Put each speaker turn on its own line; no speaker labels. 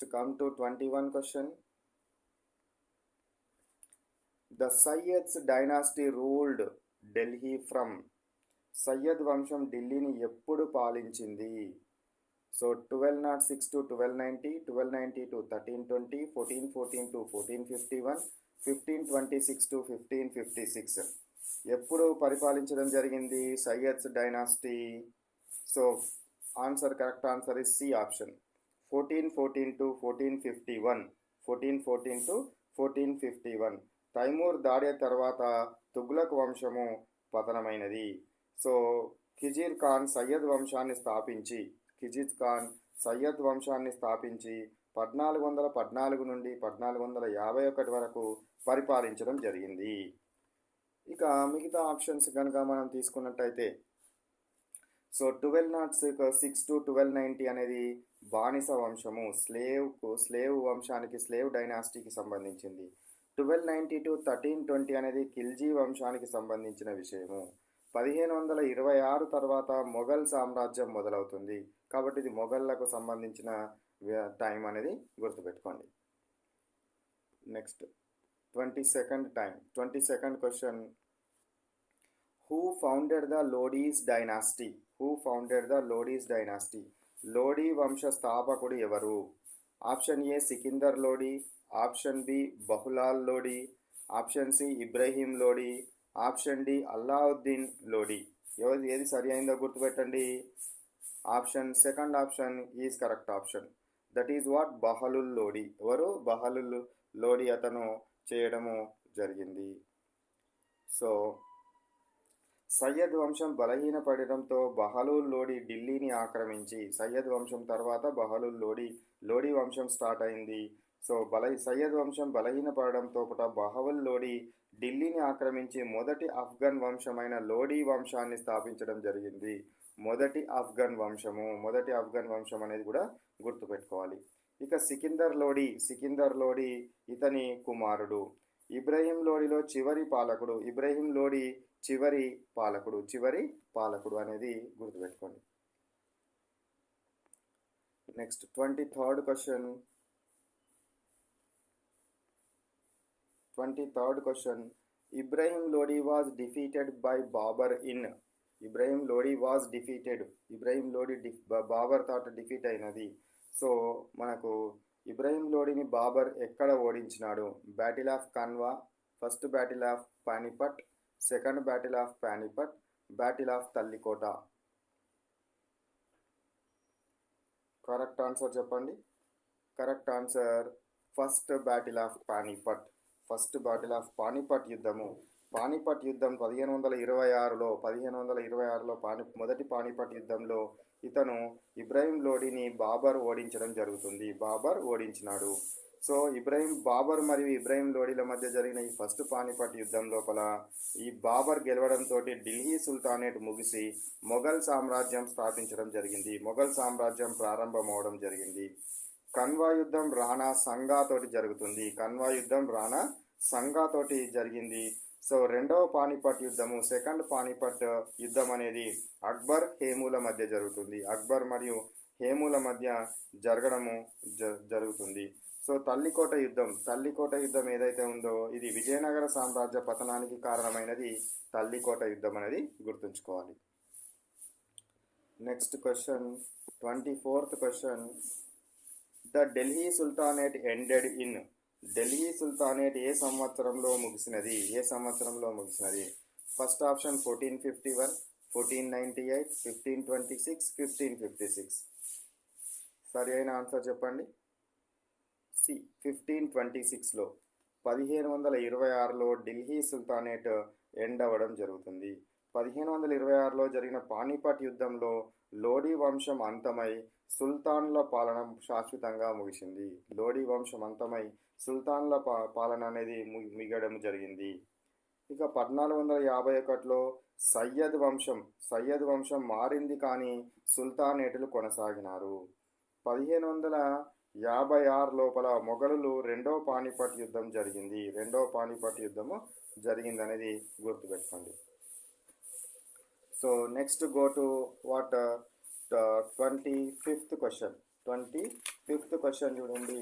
Next come to 21 question. The Sayyids dynasty ruled Delhi from. Syed వంశం ఢిల్లీని ఎప్పుడు పాలించింది? So 1206 to 1290, 1290 to 1320, 1414 to 1451, 1526 to 1556. ఎప్పుడు పరిపాలించడం జరిగింది Sayyids dynasty? So correct answer is C option, 1414 to 1451, 1414 to 1451. Timur దాడి తర్వాత తుగ్లక్ వంశము పతనమైనది. సో ఖిజిర్ ఖాన్ సయ్యద్ వంశాన్ని స్థాపించి 1414 నుండి 1451 వరకు పరిపాలించడం జరిగింది. ఇక మిగతా ఆప్షన్స్ కనుక మనం తీసుకున్నట్టయితే సో 1206 to 1290 అనేది బానిస వంశము, స్లేవ్ వంశానికి, స్లేవ్ డైనాసిటీకి సంబంధించింది. 1290 to 1320 అనేది ఖిల్జీ వంశానికి సంబంధించిన విషయము. 1526 తర్వాత మొఘల్ సామ్రాజ్యం మొదలవుతుంది, కాబట్టి ఇది మొఘల్లకు సంబంధించిన టైం అనేది గుర్తుపెట్టుకోండి. Next 22nd question. Who founded the Lodis dynasty? Lodi వంశ స్థాపకుడు ఎవరు? Option A Sikandar Lodi, option B Bahlul Lodi, option C Ibrahim Lodi, option D Alauddin Lodi. ఏది సరి అయిందో గుర్తుపెట్టండి. Second option is correct option. That is what Bahlul Lodi. ఎవరు? బహలుల్ లోడీ అతను చేయడము జరిగింది. సో సయ్యద్ వంశం బలహీనపడడంతో బహలుల్ లోడీ ఢిల్లీని ఆక్రమించి, సయ్యద్ వంశం తర్వాత బహలుల్ లోడీ వంశం స్టార్ట్ అయింది. సో సయ్యద్ వంశం బలహీనపడడంతో బహలుల్ లోడీ ఢిల్లీని ఆక్రమించి మొదటి ఆఫ్ఘన్ వంశమైన లోడీ వంశాన్ని స్థాపించడం జరిగింది. మొదటి ఆఫ్ఘన్ వంశం అనేది కూడా గుర్తుపెట్టుకోవాలి. ఇక సికిందర్ లోడీ ఇతని కుమారుడు. ఇబ్రహీం లోడీలో చివరి పాలకుడు అనేది గుర్తుపెట్టుకోండి. Next 23rd question. Ibrahim Lodi was defeated by Babur in. Ibrahim Lodi Babur తాట డిఫీట్ అయినది. సో మనకు ఇబ్రహీం లోడీని బాబర్ ఎక్కడ ఓడించినాడు? Battle of Khanwa, first battle of Panipat, second battle of Panipat, battle of Talikota. Correct answer చెప్పండి. Correct answer first battle of Panipat. Panipat యుద్ధం 1526లో మొదటి పానిపట్ యుద్ధంలో ఇతను ఇబ్రహీం లోడీని బాబర్ ఓడించినాడు. సో బాబర్ మరియు ఇబ్రహీం లోడీల మధ్య జరిగిన ఈ ఫస్ట్ పానిపట్ యుద్ధం లోపల ఈ బాబర్ గెలవడంతో ఢిల్లీ సుల్తానేట్ ముగిసి మొఘల్ సామ్రాజ్యం స్థాపించడం జరిగింది. మొఘల్ సామ్రాజ్యం ప్రారంభమవడం జరిగింది. కన్వా యుద్ధం రాణా సంగా తోటి జరిగింది. సో రెండవ పానిపట్ యుద్ధము, సెకండ్ పానిపట్ యుద్ధం అనేది అక్బర్ హేముల మధ్య జరుగుతుంది. అక్బర్ మరియు హేముల మధ్య జరుగుతుంది. సో తల్లికోట యుద్ధం ఏదైతే ఉందో ఇది విజయనగర సామ్రాజ్య పతనానికి కారణమైనది తల్లికోట యుద్ధం అనేది గుర్తుంచుకోవాలి. Next question 24th question. The Delhi sultanate ended in. Delhi sultanate ఏ సంవత్సరంలో ముగిసినది? First option 1451, 1498, 1526, 1556. సరి అయిన ఆన్సర్ చెప్పండి. సి 1526లో 1526లో ఢిల్లీ సుల్తానేట్ ఎండ్ అవ్వడం జరుగుతుంది. 1526లో జరిగిన పానిపట్ యుద్ధంలో లోడీ వంశం అంతమై సుల్తాన్ల పాలన శాశ్వతంగా ముగిసింది. సుల్తాన్ల పాలన అనేది మిగడం జరిగింది. ఇక 1451లో సయ్యద్ వంశం మారింది, కానీ సుల్తానేటులు కొనసాగినారు. 1556 లోపల మొఘలులు రెండో పానిపట్ యుద్ధం జరిగిందనేది గుర్తుపెట్టుకోండి. So next go to 25th question. 25th question చూడండి.